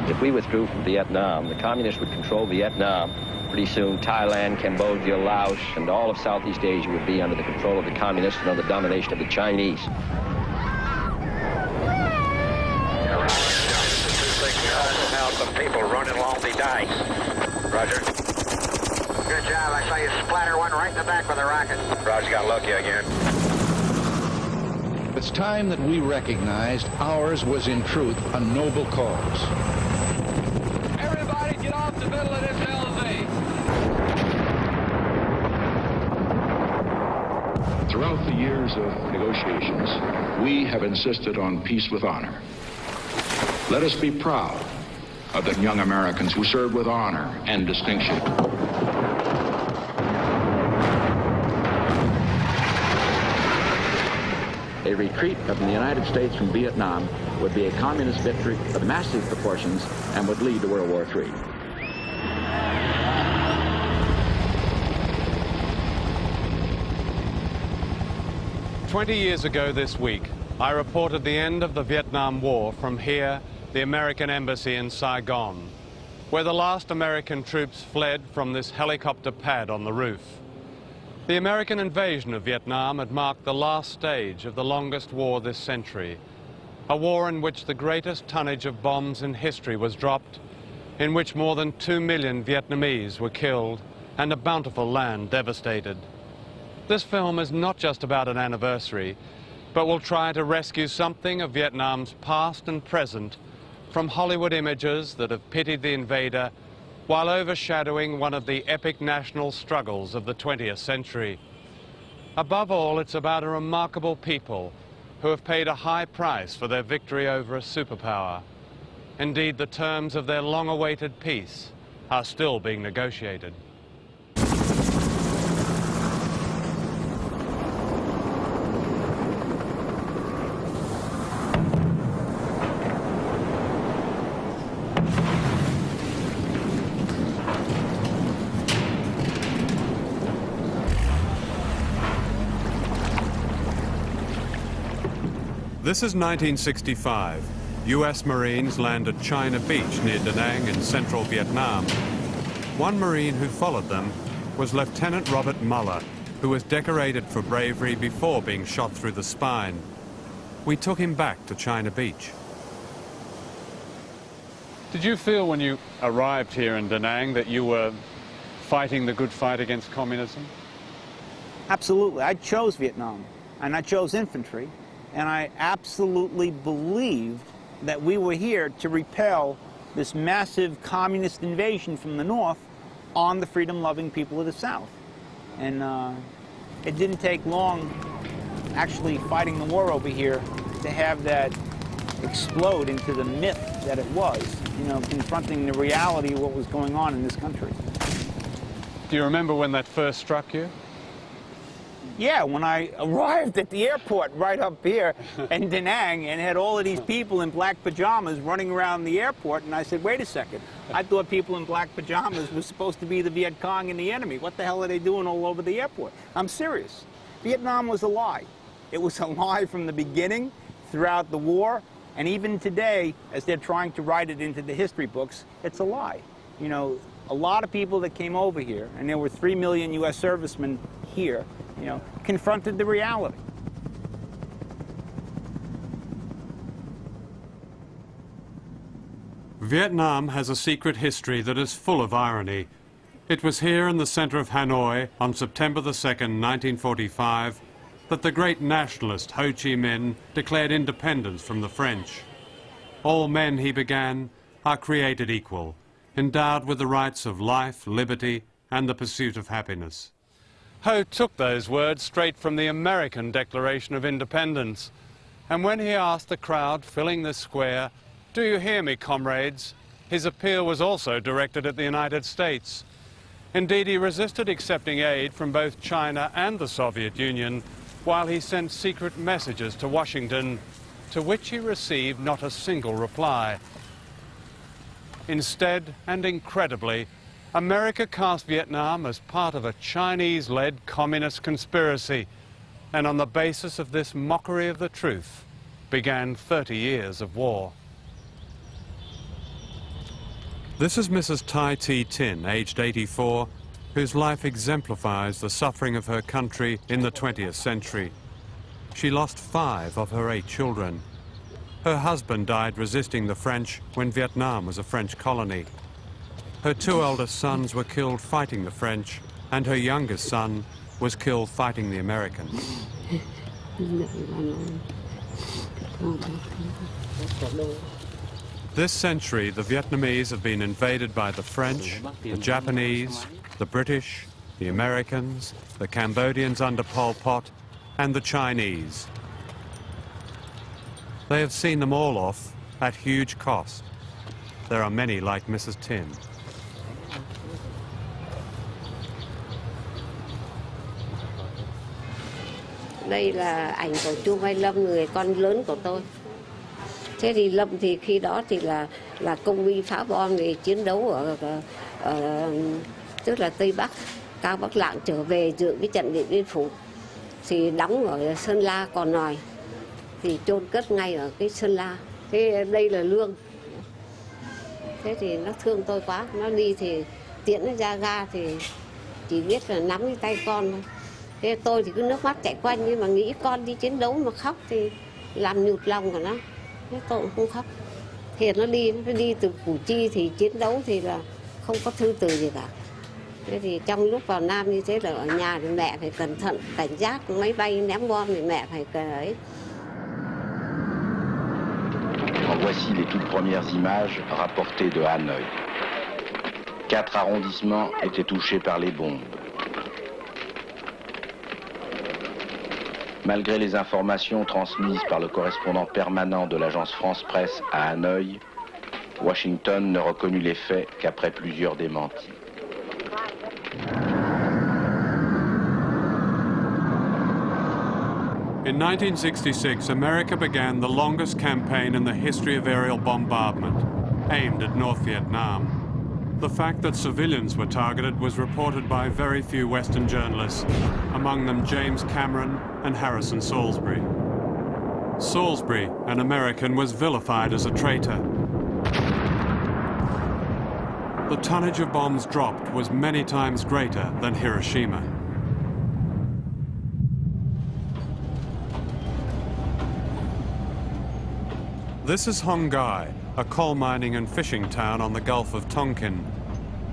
If we withdrew from Vietnam, the communists would control Vietnam. Pretty soon, Thailand, Cambodia, Laos, and all of Southeast Asia would be under the control of the communists and under the domination of the Chinese. Some people running along the dikes. Roger. Good job. I saw you splatter one right in the back with a rocket. Roger, got lucky again. It's time that we recognized ours was in truth a noble cause. Everybody get off the middle of this LZ. Throughout the years of negotiations, we have insisted on peace with honor. Let us be proud of the young Americans who served with honor and distinction. A retreat of the United States from Vietnam would be a communist victory of massive proportions and would lead to World War III. "20 years ago this week, I reported the end of the Vietnam War from here, the American Embassy in Saigon, where the last American troops fled from this helicopter pad on the roof. The American invasion of Vietnam had marked the last stage of the longest war this century, a war in which the greatest tonnage of bombs in history was dropped, in which more than 2 million Vietnamese were killed and a bountiful land devastated. This film is not just about an anniversary, but will try to rescue something of Vietnam's past and present from Hollywood images that have pitied the invader while overshadowing one of the epic national struggles of the 20th century. Above all, it's about a remarkable people who have paid a high price for their victory over a superpower. Indeed, the terms of their long-awaited peace are still being negotiated. This is 1965. US Marines land at China Beach near Da Nang in central Vietnam. One Marine who followed them was Lieutenant Robert Muller, who was decorated for bravery before being shot through the spine. We took him back to China Beach. Did you feel when you arrived here in Da Nang that you were fighting the good fight against communism? Absolutely. I chose Vietnam, and I chose infantry. And I absolutely believed that we were here to repel this massive communist invasion from the north on the freedom-loving people of the south. And it didn't take long, actually fighting the war over here, to have that explode into the myth that it was, you know, confronting the reality of what was going on in this country. Do you remember when that first struck you? Yeah, when I arrived at the airport right up here in Da Nang and had all of these people in black pajamas running around the airport, and I said, wait a second, I thought people in black pajamas were supposed to be the Viet Cong and the enemy. What the hell are they doing all over the airport? I'm serious. Vietnam was a lie. It was a lie from the beginning, throughout the war, and even today, as they're trying to write it into the history books, it's a lie. You know, a lot of people that came over here, and there were 3 million US servicemen here, you know, confronted the reality. Vietnam has a secret history that is full of irony. It was here in the center of Hanoi on September the 2nd, 1945, that the great nationalist Ho Chi Minh declared independence from the French. All men, he began, are created equal, endowed with the rights of life, liberty, and the pursuit of happiness. Ho took those words straight from the American Declaration of Independence, and when he asked the crowd filling the square, "Do you hear me, comrades?" his appeal was also directed at the United States. Indeed, he resisted accepting aid from both China and the Soviet Union, while he sent secret messages to Washington, to which he received not a single reply. Instead, and incredibly, America cast Vietnam as part of a Chinese-led communist conspiracy, and on the basis of this mockery of the truth, began 30 years of war. This is Mrs. Tai Ti Tin, aged 84, whose life exemplifies the suffering of her country in the 20th century. She lost 5 of her 8 children. Her husband died resisting the French when Vietnam was a French colony. Her 2 eldest sons were killed fighting the French, and her youngest son was killed fighting the Americans. This century, the Vietnamese have been invaded by the French, the Japanese, the British, the Americans, the Cambodians under Pol Pot, and the Chinese. They have seen them all off at huge cost. There are many like Mrs. Tin. Đây là ảnh của chú Mai Lâm, người con lớn của tôi. Thế thì Lâm thì khi đó thì là công binh phá bom thì chiến đấu ở tức là Tây Bắc, Cao Bắc Lạng trở về dự cái trận Điện Biên Phủ thì đóng ở Sơn La Cò Nòi thì chôn cất ngay ở cái Sơn La. Thế đây là lương. Thế thì nó thương tôi quá, nó đi thì tiễn nó ra ga thì chỉ biết là nắm cái tay con thôi. Thế tôi thì cứ nước mắt chảy quanh, nhưng mà nghĩ con đi chiến đấu mà khóc thì làm nhụt lòng của nó. Thế tôi cũng không khóc. Thì nó đi từ Củ Chi thì chiến đấu thì là không có thư từ gì cả. Thế thì trong lúc vào Nam như thế là ở nhà thì mẹ phải cẩn thận, cảnh giác máy bay ném bom thì mẹ phải ấy. En voici les toutes premières images rapportées de Hanoï. 4 arrondissements étaient touchés par les bombes. Malgré les informations transmises par le correspondant permanent de l'agence France-Presse à Hanoï, Washington ne reconnut les faits qu'après plusieurs démentis. In 1966, America began the longest campaign in the history of aerial bombardment, aimed at North Vietnam. The fact that civilians were targeted was reported by very few Western journalists, among them James Cameron and Harrison Salisbury. Salisbury, an American, was vilified as a traitor. The tonnage of bombs dropped was many times greater than Hiroshima. This is Hong Gai, a coal mining and fishing town on the Gulf of Tonkin.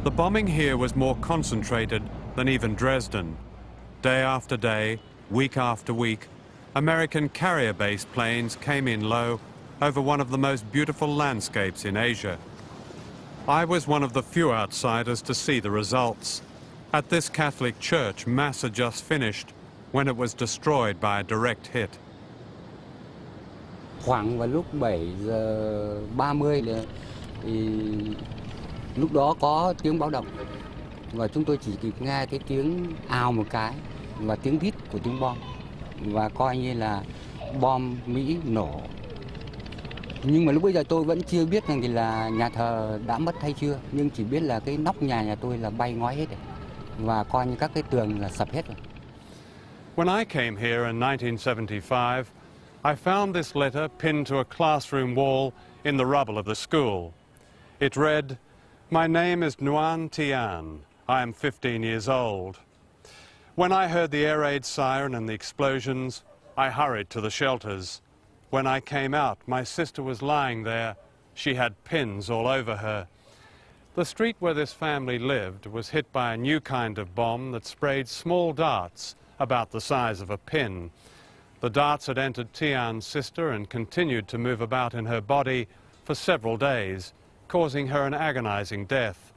The bombing here was more concentrated than even Dresden. Day after day, week after week, American carrier-based planes came in low over one of the most beautiful landscapes in Asia. I was one of the few outsiders to see the results. At this Catholic church, Mass had just finished when it was destroyed by a direct hit. Khoảng vào lúc 7 giờ 30 thì lúc đó có tiếng báo động và chúng tôi chỉ kịp nghe cái tiếng ào một cái và tiếng rít của tiếng bom và coi như là bom Mỹ nổ. Nhưng mà lúc bây giờ tôi vẫn chưa biết rằng thì là nhà thờ đã mất hay chưa, nhưng chỉ biết là cái nóc nhà tôi là bay ngói hết rồi và coi như các cái tường là sập hết rồi. When I came here in 1975, I found this letter pinned to a classroom wall in the rubble of the school. It read, "My name is Nguyen Tian. I am 15 years old. When I heard the air raid siren and the explosions, I hurried to the shelters. When I came out, my sister was lying there. She had pins all over her. The street where this family lived was hit by a new kind of bomb that sprayed small darts about the size of a pin. The darts had entered Tian's sister and continued to move about in her body for several days, causing her an agonizing death.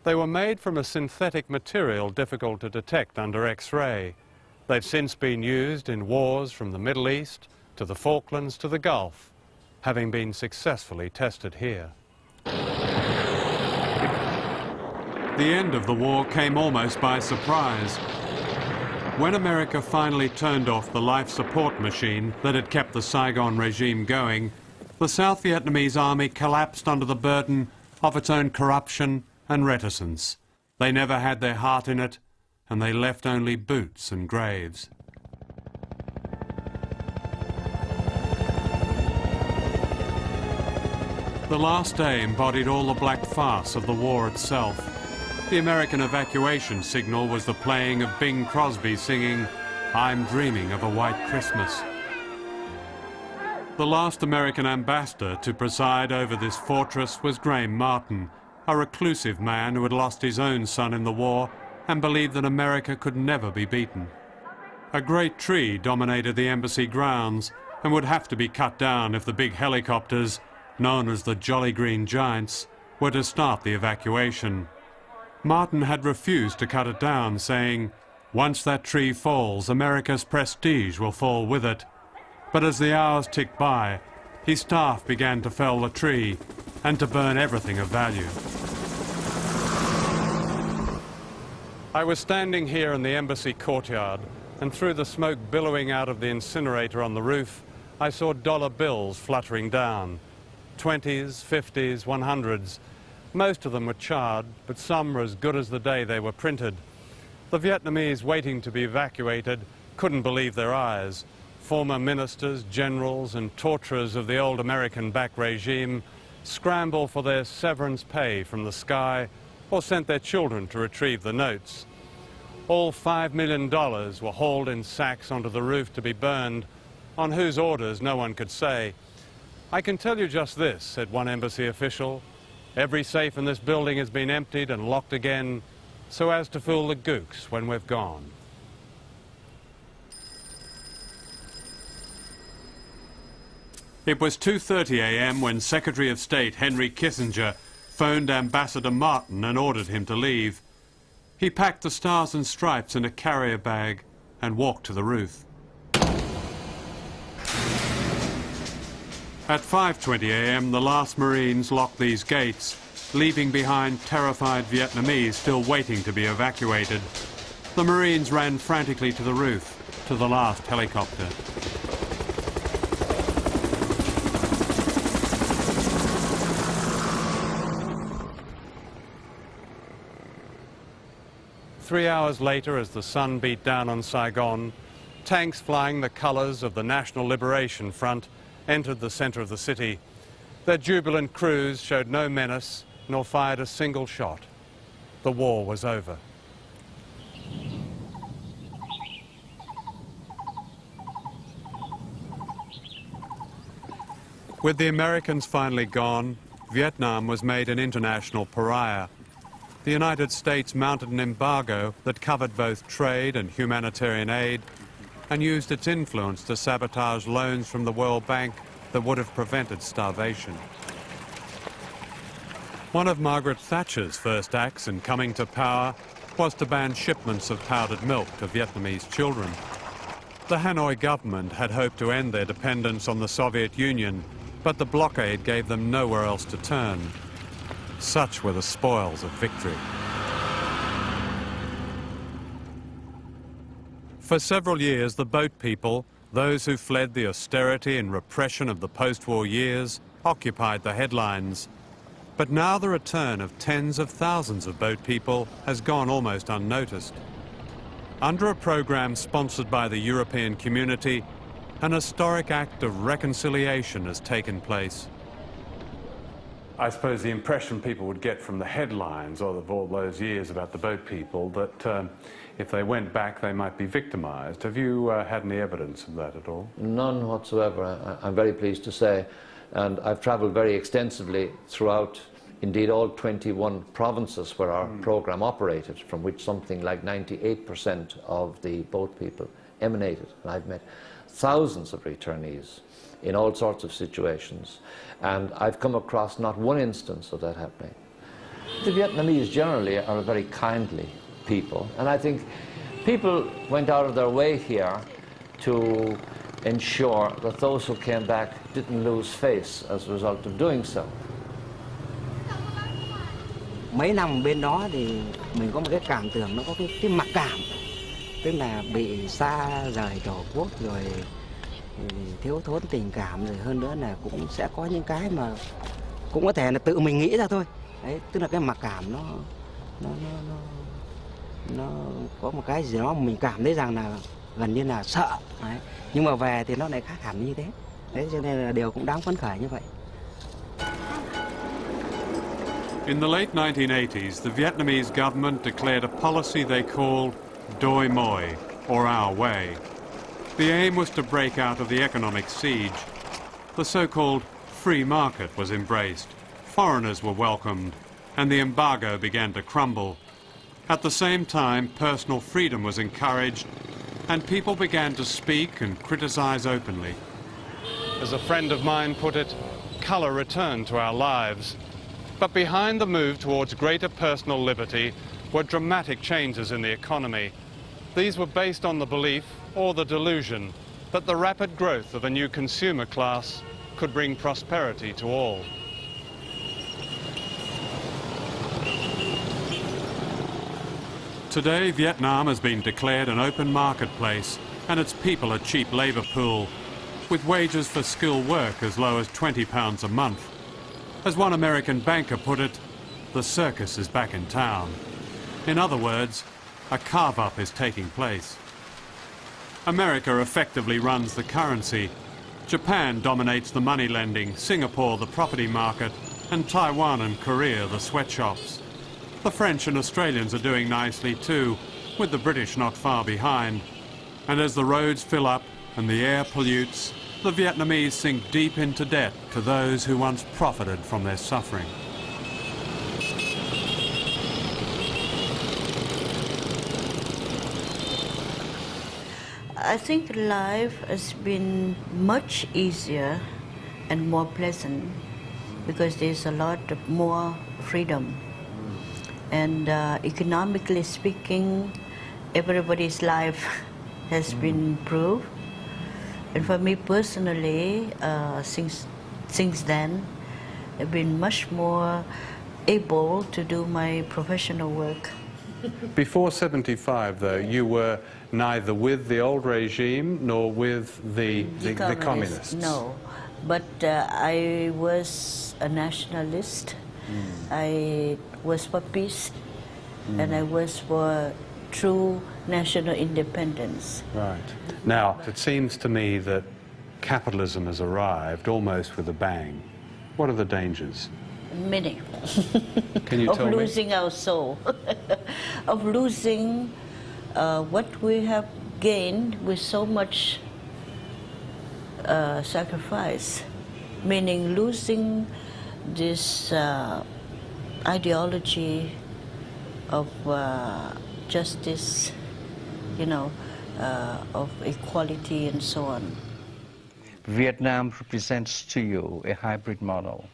They were made from a synthetic material difficult to detect under X-ray. They've since been used in wars from the Middle East to the Falklands to the Gulf, having been successfully tested here. The end of the war came almost by surprise. When America finally turned off the life support machine that had kept the Saigon regime going, the South Vietnamese army collapsed under the burden of its own corruption and reticence. They never had their heart in it, and they left only boots and graves. The last day embodied all the black farce of the war itself. The American evacuation signal was the playing of Bing Crosby singing, "I'm Dreaming of a White Christmas." The last American ambassador to preside over this fortress was Graham Martin, a reclusive man who had lost his own son in the war and believed that America could never be beaten. A great tree dominated the embassy grounds and would have to be cut down if the big helicopters, known as the Jolly Green Giants, were to start the evacuation. Martin had refused to cut it down, saying, "Once that tree falls, America's prestige will fall with it." But as the hours ticked by, his staff began to fell the tree and to burn everything of value. I was standing here in the embassy courtyard, and through the smoke billowing out of the incinerator on the roof, I saw dollar bills fluttering down. 20s, 50s, 100s. Most of them were charred, but some were as good as the day they were printed. The Vietnamese waiting to be evacuated couldn't believe their eyes. Former ministers, generals, and torturers of the old American-backed regime scrambled for their severance pay from the sky or sent their children to retrieve the notes. All $5 million were hauled in sacks onto the roof to be burned, on whose orders no one could say. "I can tell you just this," said one embassy official. "Every safe in this building has been emptied and locked again so as to fool the gooks when we've gone." It was 2:30 a.m. when Secretary of State Henry Kissinger phoned Ambassador Martin and ordered him to leave. He packed the Stars and Stripes in a carrier bag and walked to the roof. At 5:20 a.m. the last Marines locked these gates, leaving behind terrified Vietnamese still waiting to be evacuated. The Marines ran frantically to the roof, to the last helicopter. Three hours later, as the sun beat down on Saigon, tanks flying the colours of the National Liberation Front entered the centre of the city. Their jubilant crews showed no menace nor fired a single shot. The war was over. With the Americans finally gone, Vietnam was made an international pariah. The United States mounted an embargo that covered both trade and humanitarian aid and used its influence to sabotage loans from the World Bank that would have prevented starvation. One of Margaret Thatcher's first acts in coming to power was to ban shipments of powdered milk to Vietnamese children. The Hanoi government had hoped to end their dependence on the Soviet Union, but the blockade gave them nowhere else to turn. Such were the spoils of victory. For several years, the boat people, those who fled the austerity and repression of the post-war years, occupied the headlines. But now the return of tens of thousands of boat people has gone almost unnoticed. Under a program sponsored by the European community, an historic act of reconciliation has taken place. I suppose the impression people would get from the headlines of all those years about the boat people that if they went back they might be victimized. Have you had any evidence of that at all? None whatsoever, I'm very pleased to say. And I've traveled very extensively throughout, indeed, all 21 provinces where our program operated, from which something like 98% of the boat people emanated. And I've met thousands of returnees in all sorts of situations, and I've come across not one instance of that happening. The Vietnamese generally are a very kindly people, and I think people went out of their way here to ensure that those who came back didn't lose face as a result of doing so. Mấy năm bên đó thì mình có một cái cảm tưởng, nó có cái mặc cảm, tức là bị xa rời tổ quốc rồi thiếu thốn tình cảm, rồi hơn nữa là cũng sẽ có những cái mà cũng có thể là tự mình nghĩ ra thôi. Đấy, tức là cái mặc cảm nó có một cái gì đó mình cảm thấy rằng là gần như là sợ. Đấy. Nhưng mà về thì nó lại khác hẳn như thế. Đấy, cho nên là điều cũng đáng phấn khởi như vậy. In the late 1980s, the Vietnamese government declared a policy they called Doi Moi, or Our Way. The aim was to break out of the economic siege. The so-called free market was embraced, foreigners were welcomed, and the embargo began to crumble. At the same time, personal freedom was encouraged, and people began to speak and criticize openly. As a friend of mine put it, colour returned to our lives. But behind the move towards greater personal liberty were dramatic changes in the economy. These were based on the belief, or the delusion, that the rapid growth of a new consumer class could bring prosperity to all. Today, Vietnam has been declared an open marketplace, and its people a cheap labour pool, with wages for skilled work as low as £20 a month. As one American banker put it, the circus is back in town. In other words, a carve-up is taking place. America effectively runs the currency. Japan dominates the money lending, Singapore the property market, and Taiwan and Korea the sweatshops. The French and Australians are doing nicely too, with the British not far behind. And as the roads fill up and the air pollutes, the Vietnamese sink deep into debt to those who once profited from their suffering. I think life has been much easier and more pleasant because there's a lot more freedom. And economically speaking, everybody's life has been improved. And for me personally, since then, I've been much more able to do my professional work. Before 75, though, you were neither with the old regime nor with the communists. No, but I was a nationalist. I was for peace, and I was for true national independence. Right. Now, it seems to me that capitalism has arrived almost with a bang. What are the dangers? Many. Can you tell me? Of losing our soul, of losing what we have gained with so much sacrifice, meaning losing this ideology of justice, you know, of equality and so on. Vietnam represents to you a hybrid model,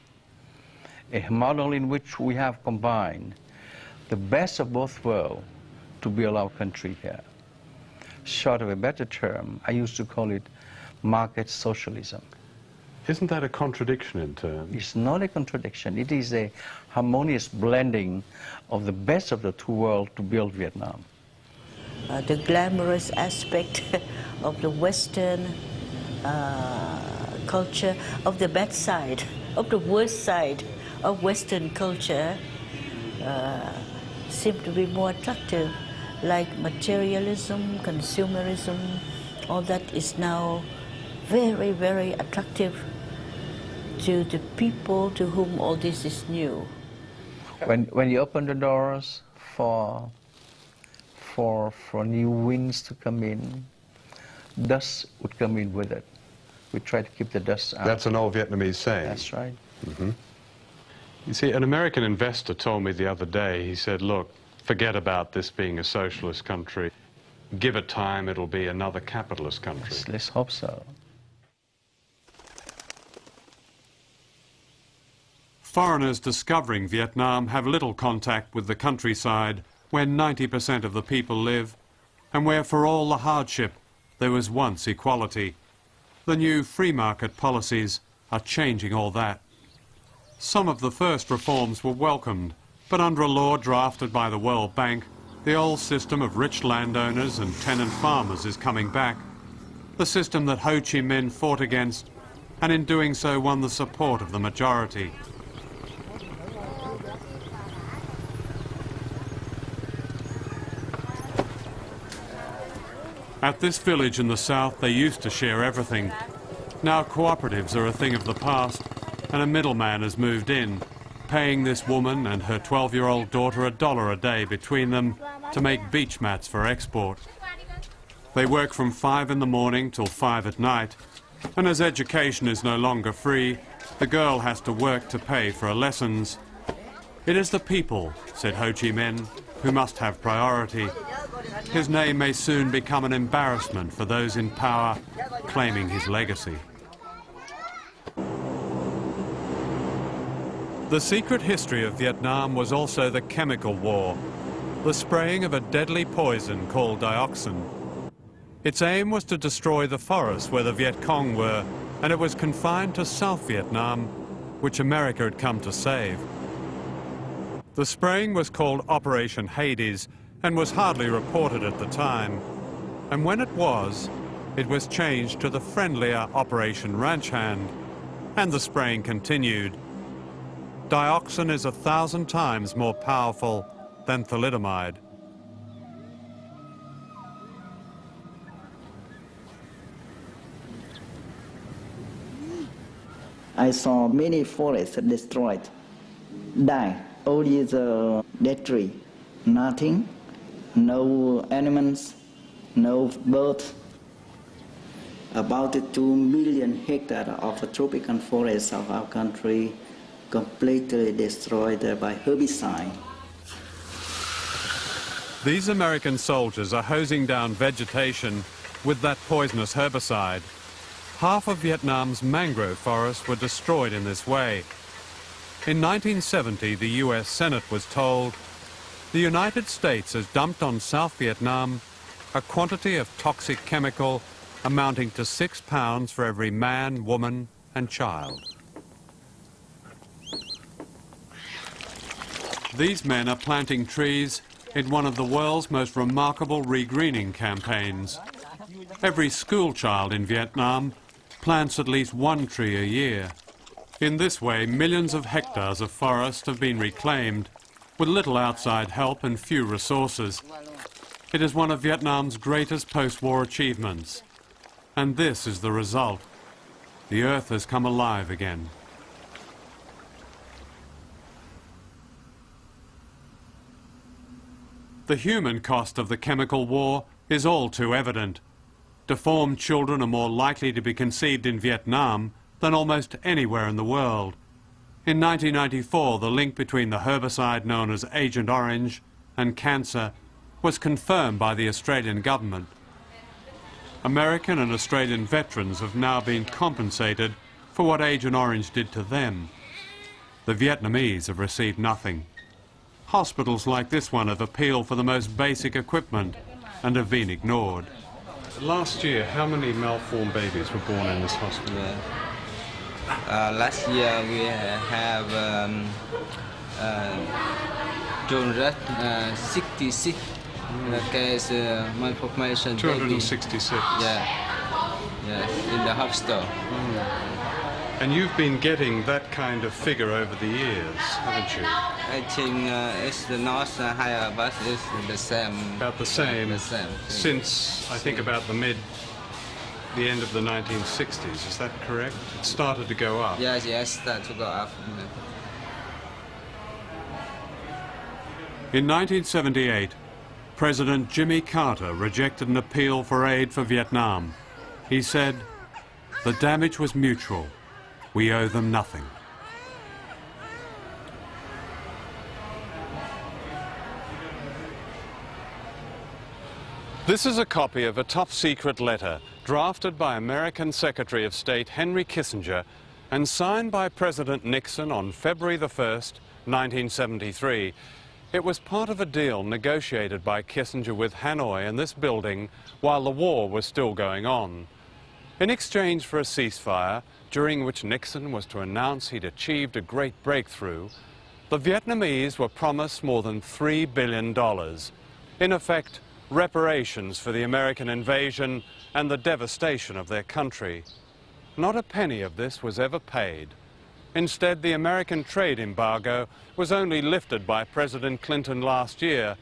a model in which we have combined the best of both worlds to build our country here. Short of a better term, I used to call it market socialism. Isn't that a contradiction in terms? It's not a contradiction. It is a harmonious blending of the best of the two worlds to build Vietnam. The glamorous aspect of the Western culture, of the bad side, of the worst side of Western culture seem to be more attractive, like materialism, consumerism, all that is now very, very attractive to the people to whom all this is new. When you open the doors for new winds to come in, dust would come in with it. We try to keep the dust out. That's an old Vietnamese saying. That's right. Mm-hmm. You see, an American investor told me the other day, he said, look, forget about this being a socialist country. Give it time, it'll be another capitalist country. Let's hope so. Foreigners discovering Vietnam have little contact with the countryside where 90% of the people live, and where for all the hardship there was once equality. The new free market policies are changing all that. Some of the first reforms were welcomed, but under a law drafted by the World Bank, the old system of rich landowners and tenant farmers is coming back. The system that Ho Chi Minh fought against, and in doing so won the support of the majority. At this village in the south, they used to share everything. Now cooperatives are a thing of the past, and a middleman has moved in. paying this woman and her 12-year-old daughter $1 a day between them to make beach mats for export. They work from 5 in the morning till 5 at night, and as education is no longer free, the girl has to work to pay for her lessons. It is the people, said Ho Chi Minh, who must have priority. His name may soon become an embarrassment for those in power claiming his legacy. The secret history of Vietnam was also the chemical war, the spraying of a deadly poison called dioxin. Its aim was to destroy the forests where the Viet Cong were, and it was confined to South Vietnam, which America had come to save. The spraying was called Operation Hades and was hardly reported at the time. And when it was changed to the friendlier Operation Ranch Hand, and the spraying continued. Dioxin is 1,000 times more powerful than thalidomide. I saw many forests destroyed, die. Only the dead tree, nothing, no animals, no birds. About 2 million hectares of the tropical forests of our country completely destroyed by herbicide. These American soldiers are hosing down vegetation with that poisonous herbicide. Half of Vietnam's mangrove forests were destroyed in this way. In 1970, the US Senate was told, the United States has dumped on South Vietnam a quantity of toxic chemical amounting to 6 pounds for every man, woman, and child. These men are planting trees in one of the world's most remarkable regreening campaigns. Every school child in Vietnam plants at least 1 tree a year. In this way, millions of hectares of forest have been reclaimed, with little outside help and few resources. It is one of Vietnam's greatest post-war achievements. And this is the result. The earth has come alive again. The human cost of the chemical war is all too evident. Deformed children are more likely to be conceived in Vietnam than almost anywhere in the world. In 1994, the link between the herbicide known as Agent Orange and cancer was confirmed by the Australian government. American and Australian veterans have now been compensated for what Agent Orange did to them. The Vietnamese have received nothing. Hospitals like this one have appealed for the most basic equipment and have been ignored. Last year, how many malformed babies were born in this hospital? Last year we have 266 case malformation 266? Yeah, in the hospital. And you've been getting that kind of figure over the years, haven't you? I think it's not higher, but it's the same. About the same? The same. Since, I think, about the end of the 1960s, is that correct? It started to go up? Yes, it started to go up. In 1978, President Jimmy Carter rejected an appeal for aid for Vietnam. He said, "The damage was mutual. We owe them nothing." This is a copy of a top-secret letter drafted by American Secretary of State Henry Kissinger and signed by President Nixon on February the 1st, 1973. It was part of a deal negotiated by Kissinger with Hanoi in this building while the war was still going on. In exchange for a ceasefire, during which Nixon was to announce he'd achieved a great breakthrough, the Vietnamese were promised more than $3 billion. In effect, reparations for the American invasion and the devastation of their country. Not a penny of this was ever paid. Instead, the American trade embargo was only lifted by President Clinton last year,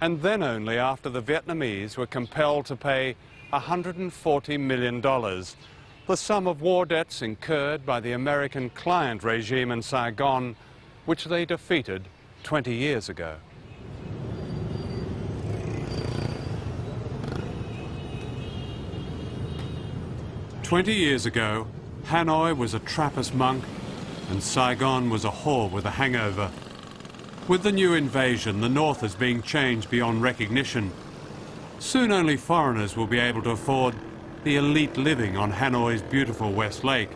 and then only after the Vietnamese were compelled to pay $140 million, the sum of war debts incurred by the American client regime in Saigon which they defeated 20 years ago. "20 years ago, Hanoi was a Trappist monk and Saigon was a whore with a hangover. With the new invasion, the North is being changed beyond recognition. Soon only foreigners will be able to afford the elite living on Hanoi's beautiful West Lake.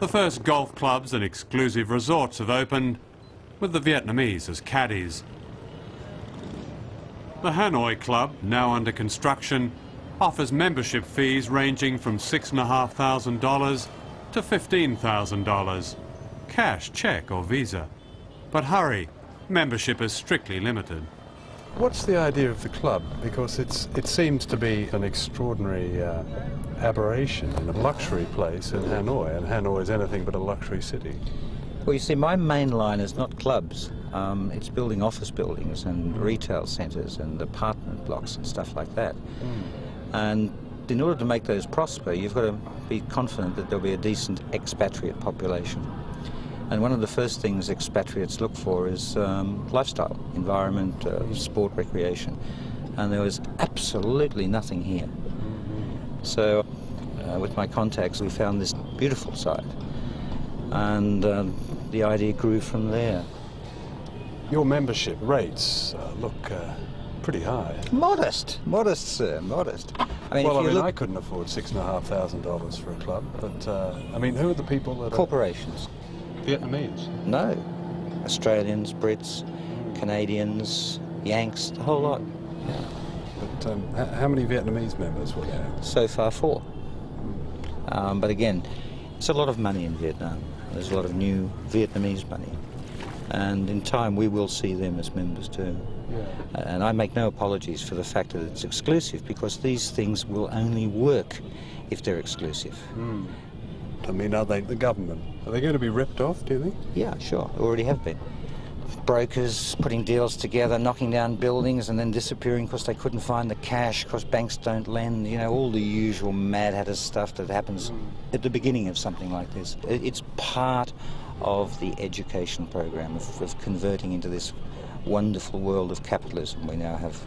The first golf clubs and exclusive resorts have opened, with the Vietnamese as caddies. The Hanoi Club, now under construction, offers membership fees ranging from $6,500 to $15,000. Cash, check or Visa. But hurry, membership is strictly limited. What's the idea of the club? Because it seems to be an extraordinary aberration in a luxury place in Hanoi, and Hanoi is anything but a luxury city. Well, you see, my main line is not clubs. It's building office buildings and retail centres and apartment blocks and stuff like that. And in order to make those prosper, you've got to be confident that there'll be a decent expatriate population. And one of the first things expatriates look for is lifestyle, environment, sport, recreation. And there was absolutely nothing here. So with my contacts, we found this beautiful site. And the idea grew from there. Your membership rates look pretty high. Modest, sir, modest. I mean, well, look... I couldn't afford $6,500 for a club, but I mean, who are the people that Corporations. Vietnamese? No. Australians, Brits, Canadians, Yanks, the whole lot. Yeah. But how many Vietnamese members will you have? So far, 4. But again, it's a lot of money in Vietnam. There's a lot of new Vietnamese money. And in time, we will see them as members too. Yeah. And I make no apologies for the fact that it's exclusive, because these things will only work if they're exclusive. I mean, are they the government? Are they going to be ripped off, do you think? Yeah, sure. Already have been. Brokers putting deals together, knocking down buildings and then disappearing because they couldn't find the cash, because banks don't lend, you know, all the usual Mad Hatter stuff that happens at the beginning of something like this. It's part of the education program of converting into this wonderful world of capitalism we now have.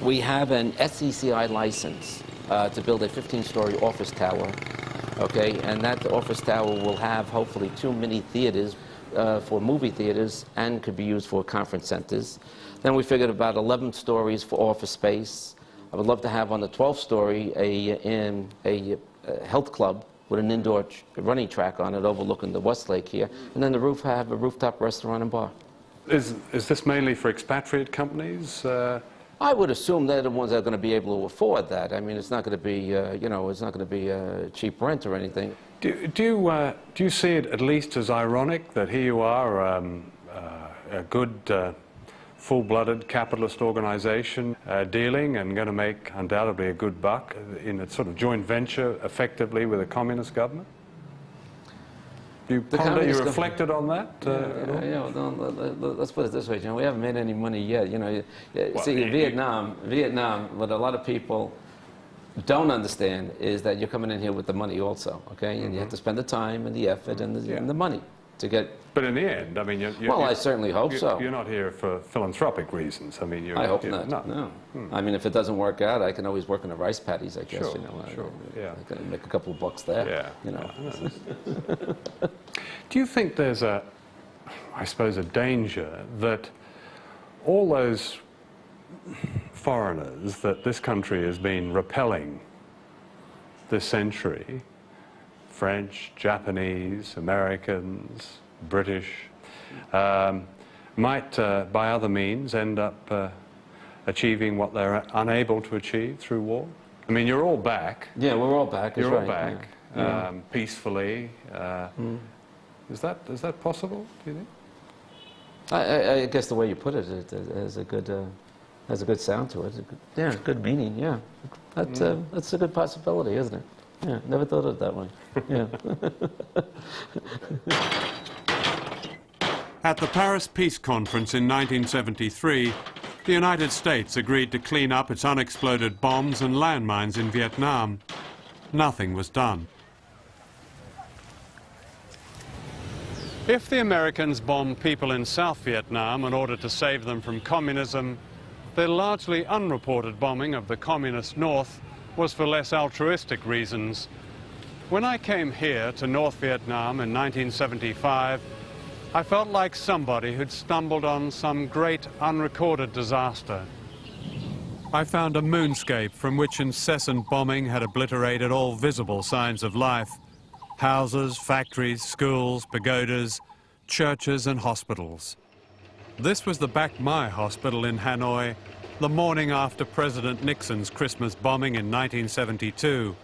We have an SECI license to build a 15-story office tower, okay, and that office tower will have hopefully 2 mini theaters for movie theaters and could be used for conference centers. Then we figured about 11 stories for office space. I would love to have on the 12th story a health club with an indoor running track on it overlooking the West Lake here, and then the roof have a rooftop restaurant and bar. Is this mainly for expatriate companies? I would assume they're the ones that are going to be able to afford that. I mean, it's not going to be, you know, it's not going to be cheap rent or anything. Do you see it at least as ironic that here you are, a good, full-blooded capitalist organization dealing and going to make undoubtedly a good buck in a sort of joint venture effectively with a communist government? You reflected on that? Let's put it this way, we haven't made any money yet. You know, see, Vietnam, what a lot of people don't understand is that you're coming in here with the money also, okay? And you have to spend the time and the effort and the money to get. But in the end, I mean, well, I certainly hope so. You're not here for philanthropic reasons. I mean, I hope not. No. I mean, if it doesn't work out, I can always work on the rice paddies, I guess. Sure, you know, sure. I can make a couple of bucks there. Yeah. You know. Do you think there's I suppose, a danger that all those foreigners that this country has been repelling this century, French, Japanese, Americans, British, might, by other means, end up achieving what they're unable to achieve through war? I mean, you're all back. Yeah, we're all back. You're all right. back, peacefully. Is that possible, do you think? I guess the way you put it has a good sound to it. Good meaning. Yeah, that's a good possibility, isn't it? Yeah, never thought of it that way. Yeah. At the Paris Peace Conference in 1973, the United States agreed to clean up its unexploded bombs and landmines in Vietnam. Nothing was done. If the Americans bombed people in South Vietnam in order to save them from communism, their largely unreported bombing of the communist North was for less altruistic reasons. When I came here to North Vietnam in 1975, I felt like somebody who'd stumbled on some great unrecorded disaster. I found a moonscape from which incessant bombing had obliterated all visible signs of life. Houses, factories, schools, pagodas, churches and hospitals. This was the Bac Mai Hospital in Hanoi, the morning after President Nixon's Christmas bombing in 1972.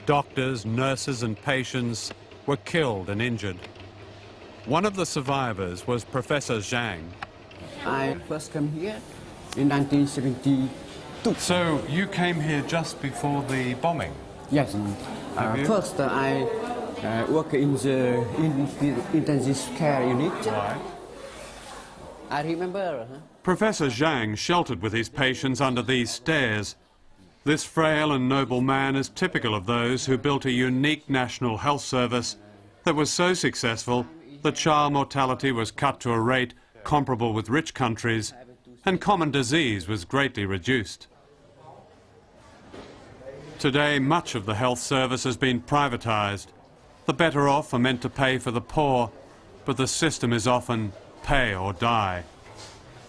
Doctors, nurses and patients were killed and injured. One of the survivors was Professor Zhang. I first came here in 1972. So you came here just before the bombing? Yes. First, I work in the intensive care unit. Right. I remember. Professor Zhang sheltered with his patients under these stairs. This frail and noble man is typical of those who built a unique national health service that was so successful that child mortality was cut to a rate comparable with rich countries, and common disease was greatly reduced. Today, much of the health service has been privatized. The better off are meant to pay for the poor, but the system is often pay or die.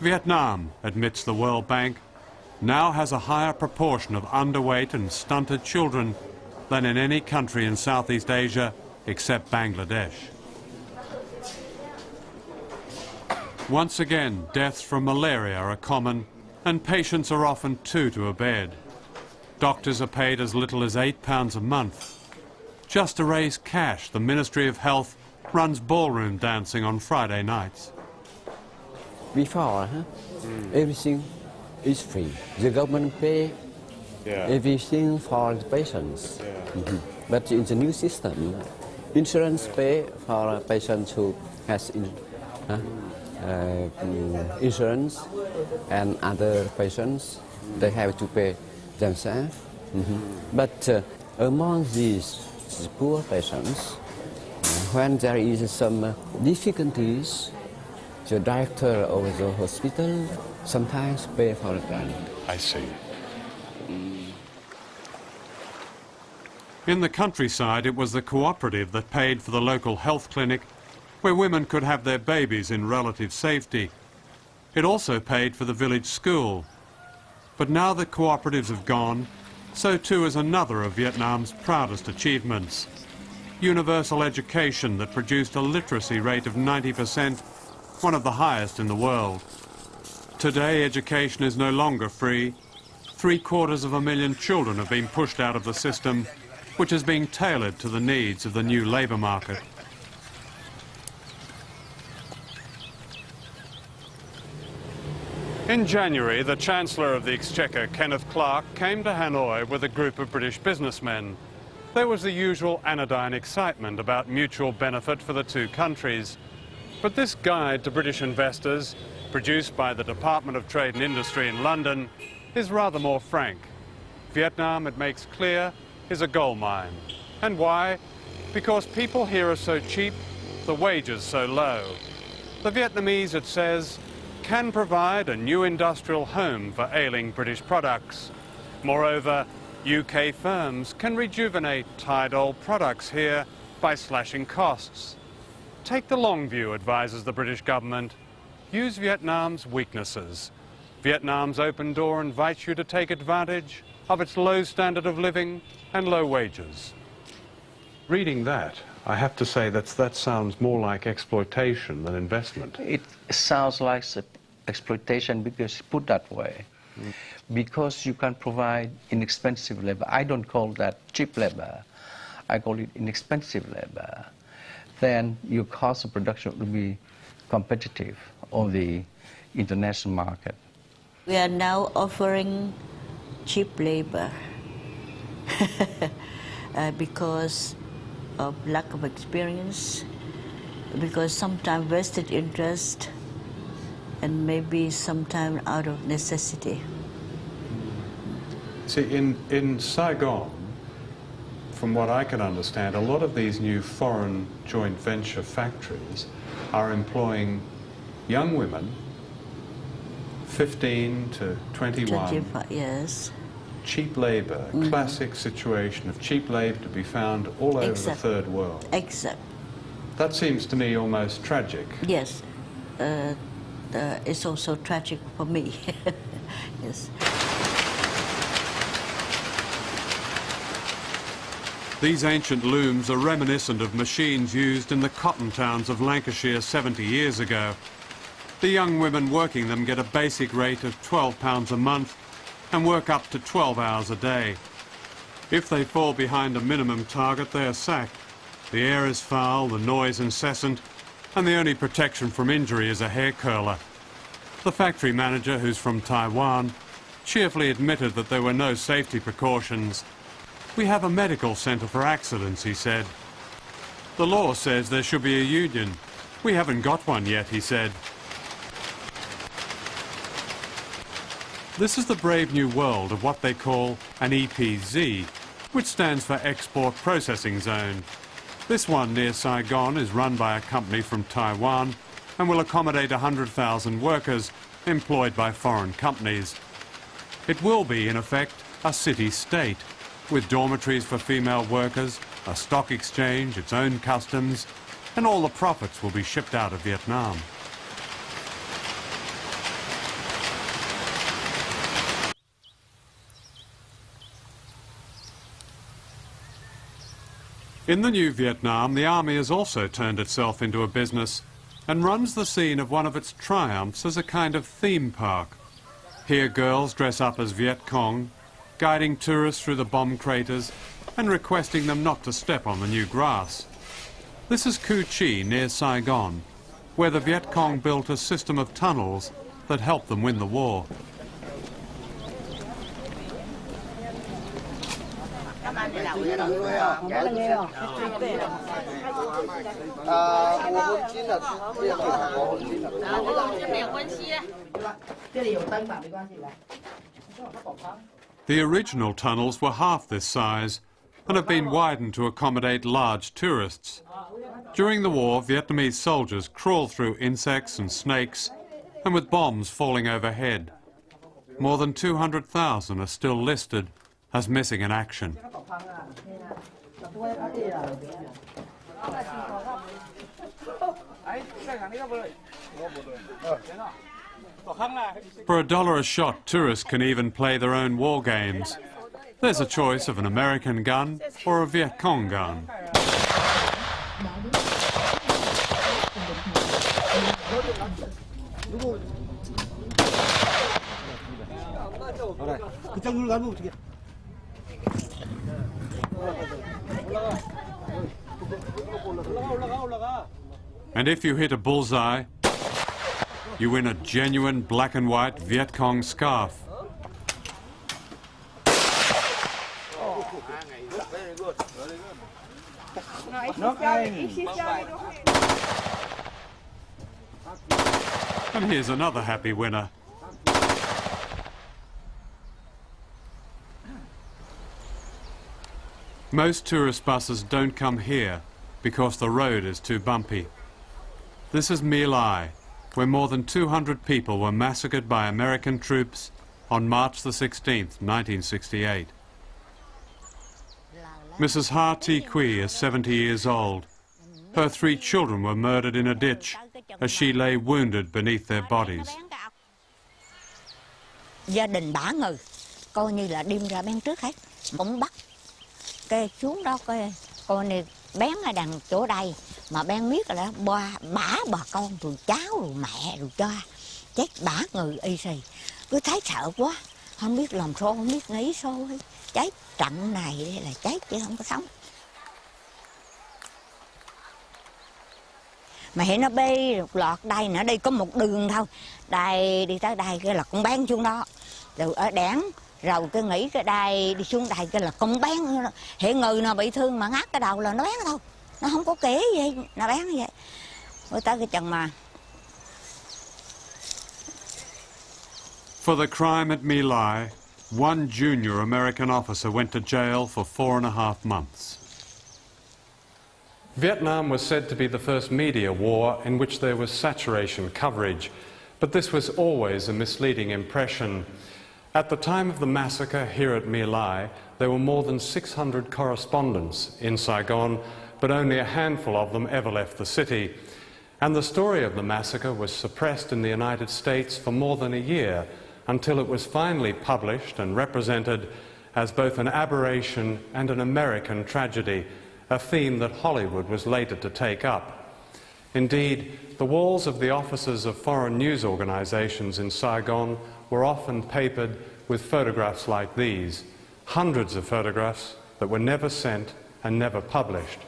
Vietnam, admits the World Bank, now has a higher proportion of underweight and stunted children than in any country in Southeast Asia except Bangladesh. Once again, deaths from malaria are common, and patients are often two to a bed. Doctors are paid as little as £8 a month. Just to raise cash, the Ministry of Health runs ballroom dancing on Friday nights. Before, everything is free. The government pay everything for the patients. But in the new system, insurance pay for patients who has insurance, and other patients, they have to pay themselves. But among these poor patients, when there is some difficulties, the director of the hospital sometimes pay for them. I see. In the countryside, it was the cooperative that paid for the local health clinic where women could have their babies in relative safety. It also paid for the village school. But now that cooperatives have gone, so too is another of Vietnam's proudest achievements. Universal education that produced a literacy rate of 90%, one of the highest in the world. Today, education is no longer free. 750,000 children have been pushed out of the system, which is being tailored to the needs of the new labour market. In January, the Chancellor of the Exchequer, Kenneth Clark, came to Hanoi with a group of British businessmen. There was the usual anodyne excitement about mutual benefit for the two countries. But this guide to British investors, produced by the Department of Trade and Industry in London, is rather more frank. Vietnam, it makes clear, is a gold mine. And why? Because people here are so cheap, the wages so low. The Vietnamese, it says, can provide a new industrial home for ailing British products. Moreover, UK firms can rejuvenate tired-old products here by slashing costs. Take the long view, advises the British government. Use Vietnam's weaknesses. Vietnam's open door invites you to take advantage of its low standard of living and low wages. Reading that, I have to say that sounds more like exploitation than investment. It sounds like exploitation because put that way. Because you can provide inexpensive labor. I don't call that cheap labor. I call it inexpensive labor. Then your cost of production will be competitive on the international market. We are now offering cheap labor because of lack of experience, because sometimes vested interest, and maybe sometimes out of necessity. See, in Saigon, from what I can understand, a lot of these new foreign joint venture factories are employing young women, 15 to 21. 25, yes. Cheap labour, classic situation of cheap labour to be found all over the third world. Exact. That seems to me almost tragic. Yes. It's also tragic for me. Yes. These ancient looms are reminiscent of machines used in the cotton towns of Lancashire 70 years ago. The young women working them get a basic rate of £12 a month and work up to 12 hours a day. If they fall behind a minimum target, they are sacked. The air is foul, the noise incessant, and the only protection from injury is a hair curler. The factory manager, who's from Taiwan, cheerfully admitted that there were no safety precautions. "We have a medical centre for accidents," he said. "The law says there should be a union. We haven't got one yet," he said. This is the brave new world of what they call an EPZ, which stands for Export Processing Zone. This one near Saigon is run by a company from Taiwan and will accommodate 100,000 workers employed by foreign companies. It will be, in effect, a city-state, with dormitories for female workers, a stock exchange, its own customs, and all the profits will be shipped out of Vietnam. In the new Vietnam, the army has also turned itself into a business and runs the scene of one of its triumphs as a kind of theme park. Here girls dress up as Viet Cong, guiding tourists through the bomb craters and requesting them not to step on the new grass. This is Cu Chi near Saigon, where the Viet Cong built a system of tunnels that helped them win the war. The original tunnels were half this size and have been widened to accommodate large tourists. During the war, Vietnamese soldiers crawled through insects and snakes, and with bombs falling overhead. More than 200,000 are still listed as missing in action. For $1 a shot, tourists can even play their own war games. There's a choice of an American gun or a Viet Cong gun. And if you hit a bullseye, you win a genuine black and white Viet Cong scarf. And here's another happy winner. Most tourist buses don't come here because the road is too bumpy. This is My Lai, where more than 200 people were massacred by American troops on March the 16th, 1968. Mrs. Ha Thi Quy is 70 years old. Her 3 children were murdered in a ditch as she lay wounded beneath their bodies. Gia đình bả ngừ, coi như là đêm ra bén trước hết. Cũng bắt cái xuống đó coi như bén ở đằng chỗ đây mà bén biết là bả bà con rồi cháu rồi mẹ rồi cha chết bả người y xì, cứ thấy sợ quá, không biết làm sao, không biết nghĩ sao, chết trận này là chết chứ không có sống. Mà hiện nó bê lọt đây nữa, đây có một đường thôi, đây đi tới đây cái là con bén xuống đó, rồi ở đảng rồi cái nghĩ cái đai đi xuống đây cái là con bén, hiện người nào bị thương mà ngắt cái đầu là nó bén thôi, nó không có kể gì, nó bén như vậy. Mới tới cái chân mà. For the crime at My Lai, one junior American officer went to jail for 4.5 months. Vietnam was said to be the first media war in which there was saturation coverage, but this was always a misleading impression. At the time of the massacre here at My Lai, there were more than 600 correspondents in Saigon, but only a handful of them ever left the city. And the story of the massacre was suppressed in the United States for more than a year, until it was finally published and represented as both an aberration and an American tragedy, a theme that Hollywood was later to take up. Indeed, the walls of the offices of foreign news organizations in Saigon were often papered with photographs like these, hundreds of photographs that were never sent and never published.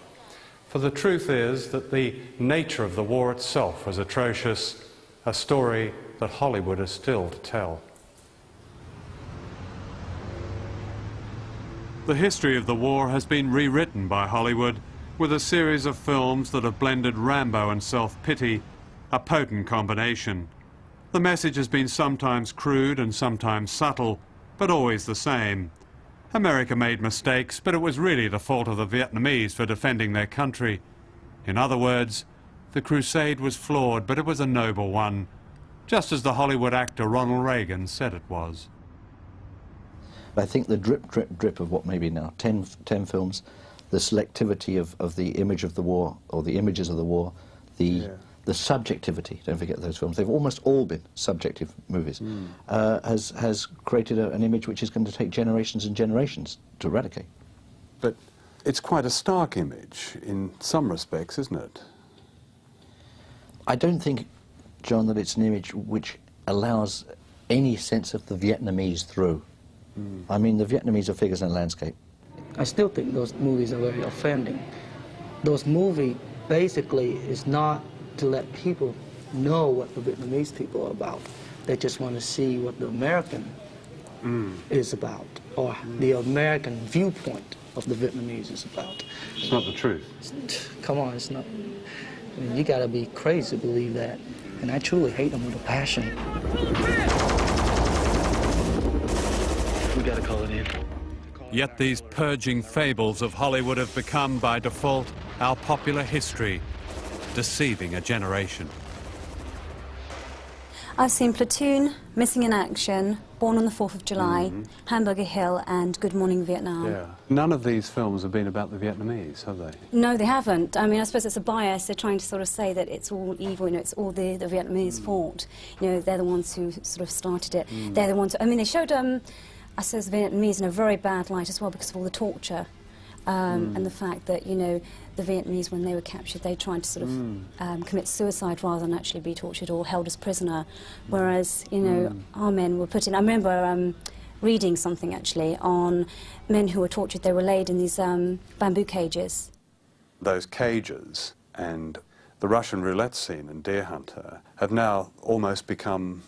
For the truth is that the nature of the war itself was atrocious, a story that Hollywood is still to tell. The history of the war has been rewritten by Hollywood with a series of films that have blended Rambo and self-pity, a potent combination. The message has been sometimes crude and sometimes subtle, but always the same. America made mistakes, but it was really the fault of the Vietnamese for defending their country. In other words, the crusade was flawed, but it was a noble one, just as the Hollywood actor Ronald Reagan said it was. I think the drip, drip, drip of what may be now 10 films, the selectivity of the image of the war, or the images of the war, the subjectivity, don't forget those films, they've almost all been subjective movies, has created an image which is going to take generations and generations to eradicate. But it's quite a stark image in some respects, isn't it? I don't think, John, that it's an image which allows any sense of the Vietnamese through. I mean, the Vietnamese are figures in a landscape. I still think those movies are very offending. Those movies basically is not to let people know what the Vietnamese people are about. They just want to see what the American is about, or the American viewpoint of the Vietnamese is about. It's not the truth. Come on, it's not. I mean, you gotta be crazy to believe that. And I truly hate them with a passion. We gotta call it in. Yet these purging fables of Hollywood have become, by default, our popular history, deceiving a generation. I've seen Platoon, Missing in Action, Born on the 4th of July, Hamburger Hill, and Good Morning Vietnam. Yeah. None of these films have been about the Vietnamese, have they? No, they haven't. I mean, I suppose it's a bias. They're trying to sort of say that it's all evil, you know, it's all the Vietnamese fault. You know, they're the ones who sort of started it. They're the ones... I mean, they showed, I suppose, the Vietnamese in a very bad light as well because of all the torture. And the fact that, you know, the Vietnamese, when they were captured, they tried to sort of commit suicide rather than actually be tortured or held as prisoner, whereas, you know, our men were put in... I remember reading something, actually, on men who were tortured. They were laid in these bamboo cages. Those cages and the Russian roulette scene in Deer Hunter have now almost become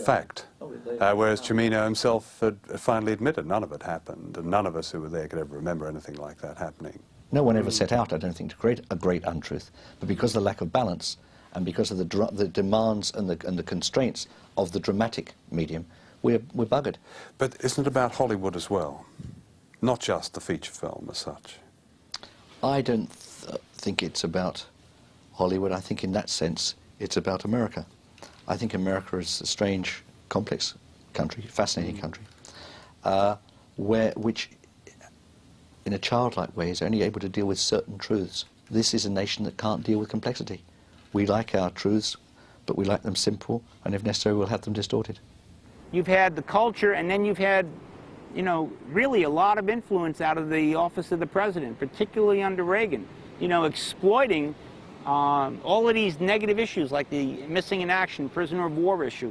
fact. Whereas Cimino himself had finally admitted none of it happened, and none of us who were there could ever remember anything like that happening. No one ever set out, I don't think, to create a great untruth, but because of the lack of balance and because of the demands and the constraints of the dramatic medium, we're buggered. But isn't it about Hollywood as well? Not just the feature film as such? I don't think it's about Hollywood. I think in that sense it's about America. I think America is a strange, complex country, fascinating country, which in a childlike way is only able to deal with certain truths. This is a nation that can't deal with complexity. We like our truths, but we like them simple, and if necessary we'll have them distorted. You've had the culture, and then you've had, you know, really a lot of influence out of the office of the president, particularly under Reagan, you know, exploiting all of these negative issues like the missing in action, prisoner of war issue,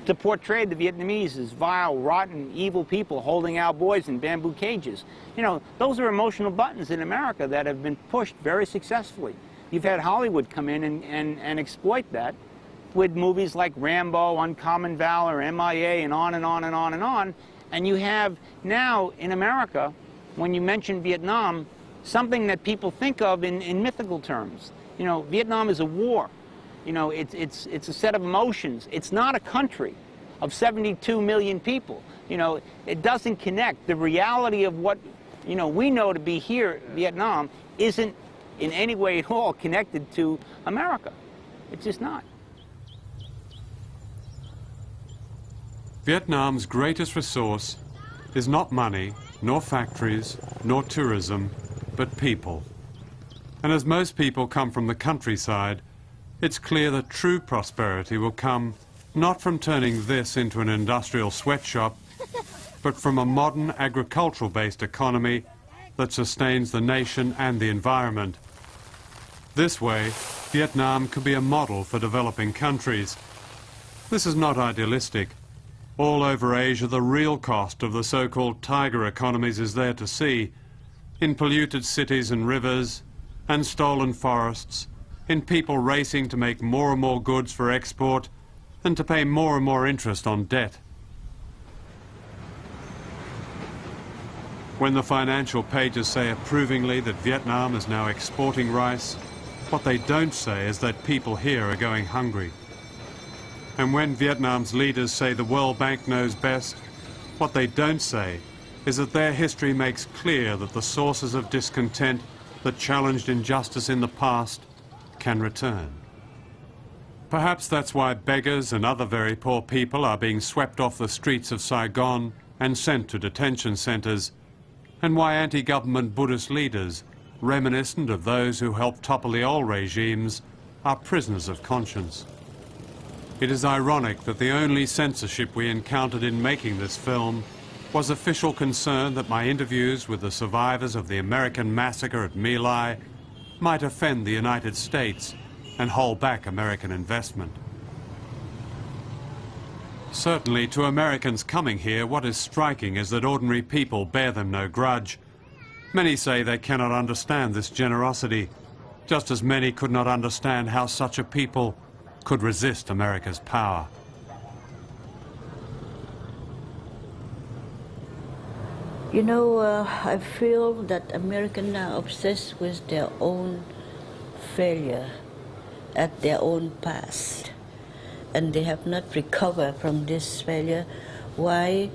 to portray the Vietnamese as vile, rotten, evil people holding our boys in bamboo cages. You know, those are emotional buttons in America that have been pushed very successfully. You've had Hollywood come in and exploit that with movies like Rambo, Uncommon Valor, MIA, and on and on and on and on. And you have now in America, when you mention Vietnam, something that people think of in mythical terms. You know, Vietnam is a war. You know, it's a set of emotions. It's not a country. of 72 million people. You know, it doesn't connect. The reality of what, you know, we know to be here, Vietnam, isn't in any way at all connected to America. It's just not. Vietnam's greatest resource is not money, nor factories, nor tourism, but people. And as most people come from the countryside, it's clear that true prosperity will come not from turning this into an industrial sweatshop, but from a modern agricultural-based economy that sustains the nation and the environment. This way, Vietnam could be a model for developing countries. This is not idealistic. All over Asia, the real cost of the so-called tiger economies is there to see, in polluted cities and rivers, and stolen forests, in people racing to make more and more goods for export, and to pay more and more interest on debt. When the financial pages say approvingly that Vietnam is now exporting rice, what they don't say is that people here are going hungry. And when Vietnam's leaders say the World Bank knows best, what they don't say is that their history makes clear that the sources of discontent that challenged injustice in the past can return. Perhaps that's why beggars and other very poor people are being swept off the streets of Saigon and sent to detention centers, and why anti-government Buddhist leaders, reminiscent of those who helped topple the old regimes, are prisoners of conscience. It is ironic that the only censorship we encountered in making this film was official concern that my interviews with the survivors of the American massacre at My Lai might offend the United States and hold back American investment. Certainly, to Americans coming here, what is striking is that ordinary people bear them no grudge. Many say they cannot understand this generosity, just as many could not understand how such a people could resist America's power. You know, I feel that Americans are obsessed with their own failure at their own past, and they have not recovered from this failure. Why?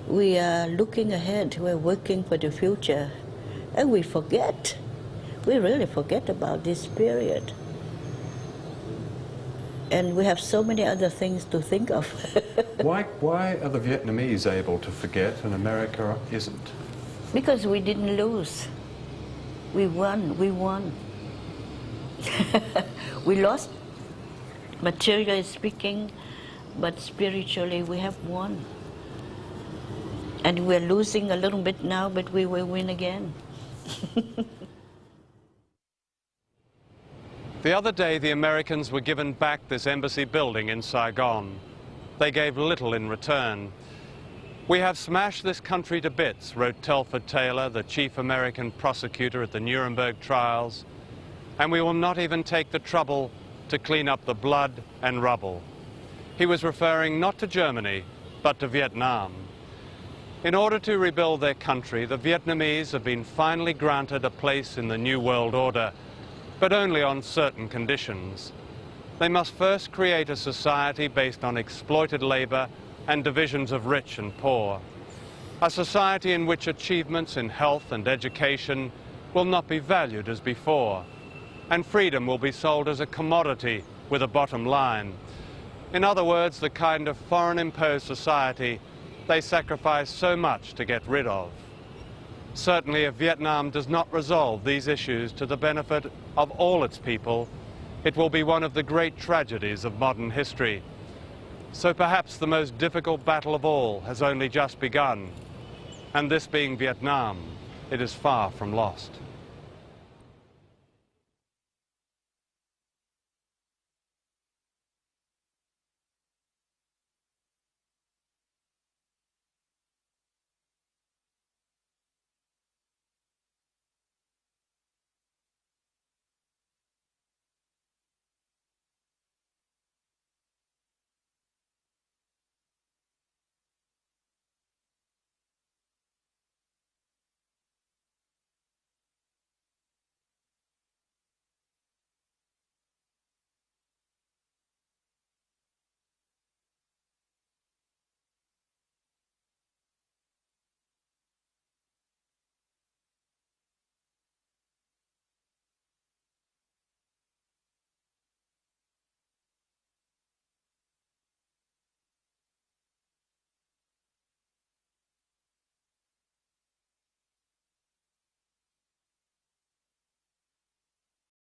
We are looking ahead, we're working for the future, and we forget. We really forget about this period. And we have so many other things to think of. Why are the Vietnamese able to forget and America isn't? Because we didn't lose. We won, we won. We lost, materially speaking, but spiritually we have won. And we're losing a little bit now, but we will win again. The other day, the Americans were given back this embassy building in Saigon. They gave little in return. "We have smashed this country to bits," wrote Telford Taylor, the chief American prosecutor at the Nuremberg trials, "and we will not even take the trouble to clean up the blood and rubble." He was referring not to Germany, but to Vietnam. In order to rebuild their country, the Vietnamese have been finally granted a place in the New World Order, but only on certain conditions. They must first create a society based on exploited labor and divisions of rich and poor. A society in which achievements in health and education will not be valued as before, and freedom will be sold as a commodity with a bottom line. In other words, the kind of foreign-imposed society they sacrifice so much to get rid of. Certainly, if Vietnam does not resolve these issues to the benefit of all its people, it will be one of the great tragedies of modern history. So perhaps the most difficult battle of all has only just begun. And this being Vietnam, it is far from lost.